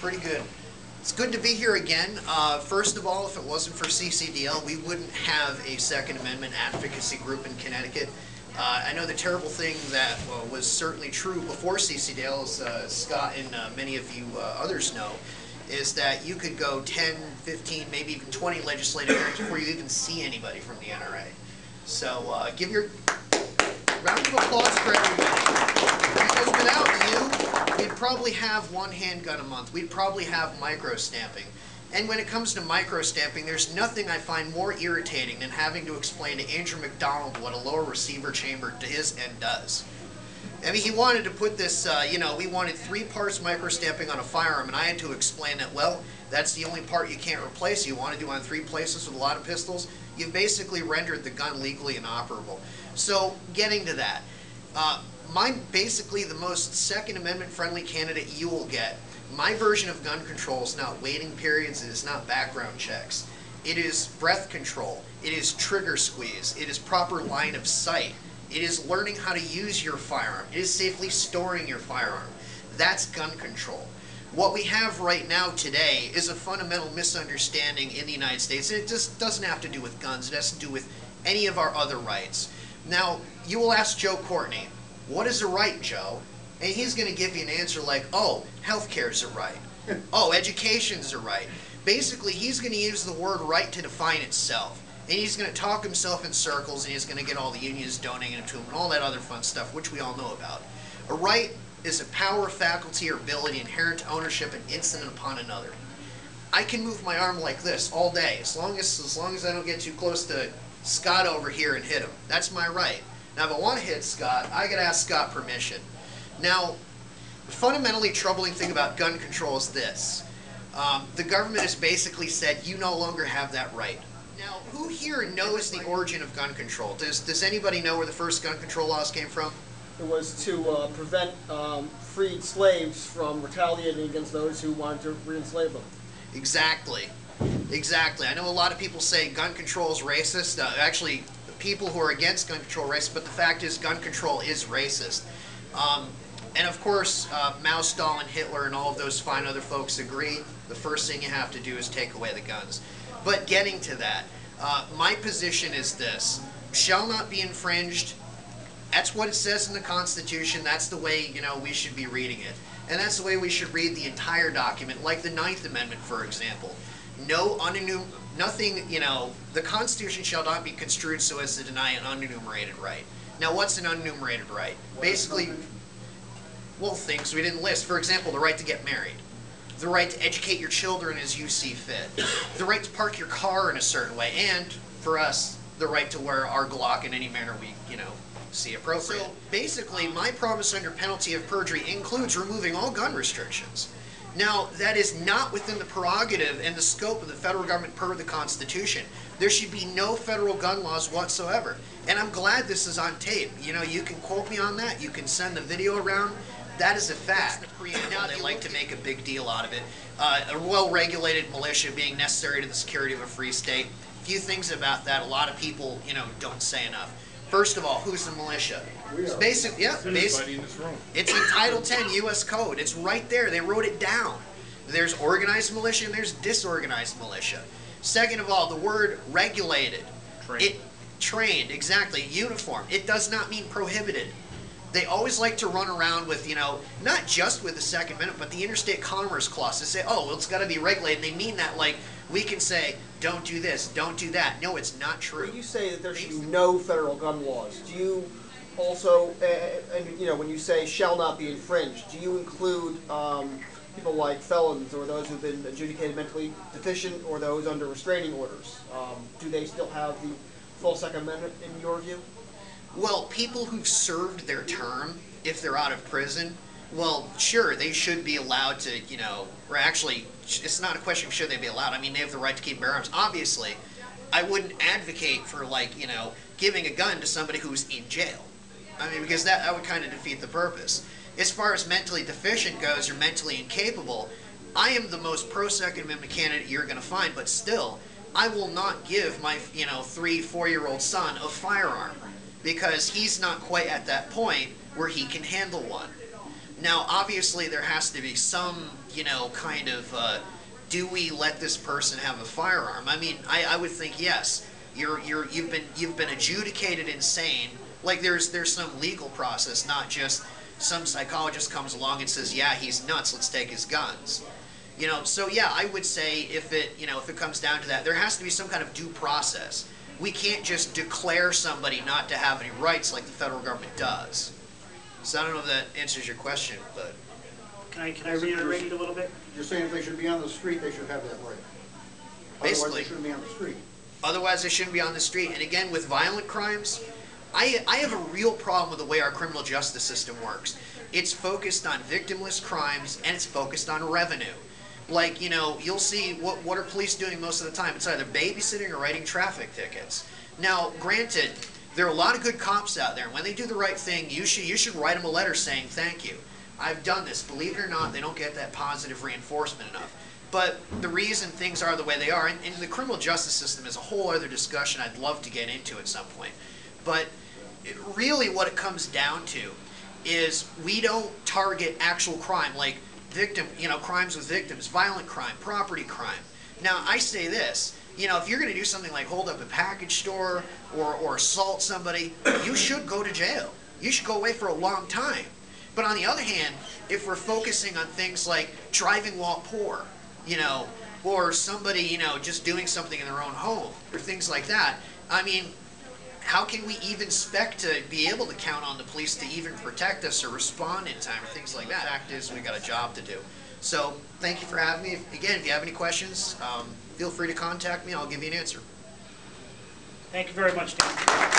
Pretty good. It's good to be here again. First of all, if it wasn't for CCDL, we wouldn't have a Second Amendment advocacy group in Connecticut. I know the terrible thing that was certainly true before CCDL, as Scott and many of you others know, is that you could go 10, 15, maybe even 20 legislative hearings before you even see anybody from the NRA. So give your round of applause for everybody. Because without you, we'd probably have one handgun a month. We'd probably have micro-stamping. And when it comes to micro-stamping, there's nothing I find more irritating than having to explain to Andrew McDonald what a lower receiver chamber is and does. I mean, he wanted to put this, we wanted 3 parts micro-stamping on a firearm, and I had to explain that, well, that's the only part you can't replace. You want to do on 3 places with a lot of pistols, you've basically rendered the gun legally inoperable. So, getting to that, basically the most Second Amendment friendly candidate you will get. My version of gun control is not waiting periods, it is not background checks. It is breath control, it is trigger squeeze, it is proper line of sight. It is learning how to use your firearm. It is safely storing your firearm. That's gun control. What we have right now today is a fundamental misunderstanding in the United States, and it just doesn't have to do with guns. It has to do with any of our other rights. Now, you will ask Joe Courtney, what is a right, Joe? And he's going to give you an answer like, oh, healthcare is a right. Oh, education is a right. Basically, he's going to use the word right to define itself. And he's going to talk himself in circles, and he's going to get all the unions donating to him and all that other fun stuff, which we all know about. A right is a power, faculty, or ability inherent to ownership and incident upon another. I can move my arm like this all day, as long as I don't get too close to Scott over here and hit him. That's my right. Now, if I want to hit Scott, I got to ask Scott permission. Now, the fundamentally troubling thing about gun control is this. The government has basically said, you no longer have that right. Now, who here knows the origin of gun control? Does anybody know where the first gun control laws came from? It was to prevent freed slaves from retaliating against those who wanted to re-enslave them. Exactly. Exactly. I know a lot of people say gun control is racist. Actually, people who are against gun control are racist, but the fact is gun control is racist. And of course, Mao, Stalin, Hitler, and all of those fine other folks agree. The first thing you have to do is take away the guns. But getting to that, my position is this. Shall not be infringed. That's what it says in the Constitution. That's the way, we should be reading it. And that's the way we should read the entire document, like the 9th Amendment, for example. Nothing, the Constitution shall not be construed so as to deny an unenumerated right. Now, what's an unenumerated right? Basically, well, things we didn't list. For example, the right to get married. The right to educate your children as you see fit. The right to park your car in a certain way. And, for us, the right to wear our Glock in any manner we, see appropriate. So, basically, my promise under penalty of perjury includes removing all gun restrictions. Now, that is not within the prerogative and the scope of the federal government per the Constitution. There should be no federal gun laws whatsoever. And I'm glad this is on tape. You can quote me on that. You can send the video around. That is a fact. Now they like to make a big deal out of it. A well-regulated militia being necessary to the security of a free state. A few things about that. A lot of people, don't say enough. First of all, who's the militia? It's basic, yeah, everybody in this room. It's in Title 10 U.S. Code. It's right there. They wrote it down. There's organized militia and there's disorganized militia. Second of all, the word regulated. Trained, exactly. Uniform. It does not mean prohibited. They always like to run around with, not just with the Second Amendment, but the Interstate Commerce Clause. They say, oh, well, it's got to be regulated. And they mean that like we can say, don't do this, don't do that. No, it's not true. When you say that there should be no federal gun laws, do you also, when you say shall not be infringed, do you include people like felons or those who've been adjudicated mentally deficient or those under restraining orders? Do they still have the full Second Amendment in your view? Well, people who've served their term, if they're out of prison, well, sure, they should be allowed to, or actually, it's not a question of should they be allowed. I mean, they have the right to keep bear arms. Obviously, I wouldn't advocate for, giving a gun to somebody who's in jail. I mean, because that would kind of defeat the purpose. As far as mentally deficient goes, or mentally incapable, I am the most pro-Second Amendment candidate you're going to find, but still, I will not give my, 3-4-year-old son a firearm, because he's not quite at that point where he can handle one. Now, obviously, there has to be some, kind of, do we let this person have a firearm? I mean, I would think yes. You've been adjudicated insane. Like there's some legal process, not just some psychologist comes along and says, yeah, he's nuts, let's take his guns. So yeah, I would say if it comes down to that, there has to be some kind of due process. We can't just declare somebody not to have any rights like the federal government does. So I don't know if that answers your question, but Can I reiterate it a little bit? You're saying if they should be on the street, they should have that right. basically, Otherwise, they shouldn't be on the street. otherwise they shouldn't be on the street. And again, with violent crimes, I have a real problem with the way our criminal justice system works. It's focused on victimless crimes and it's focused on revenue. Like, you'll see what are police doing most of the time? It's either babysitting or writing traffic tickets. Now, granted, there are a lot of good cops out there, and when they do the right thing, you should write them a letter saying thank you. I've done this. Believe it or not, they don't get that positive reinforcement enough. But the reason things are the way they are, and the criminal justice system is a whole other discussion I'd love to get into at some point. But really what it comes down to is we don't target actual crime, like crimes with victims, violent crime, property crime. Now, I say this, if you're going to do something like hold up a package store or assault somebody, you should go to jail. You should go away for a long time. But on the other hand, if we're focusing on things like driving while poor, or somebody, just doing something in their own home, or things like that, I mean, how can we even expect to be able to count on the police to even protect us or respond in time or things like that? The fact is, we got a job to do. So, thank you for having me. Again, if you have any questions, feel free to contact me. I'll give you an answer. Thank you very much, Dan.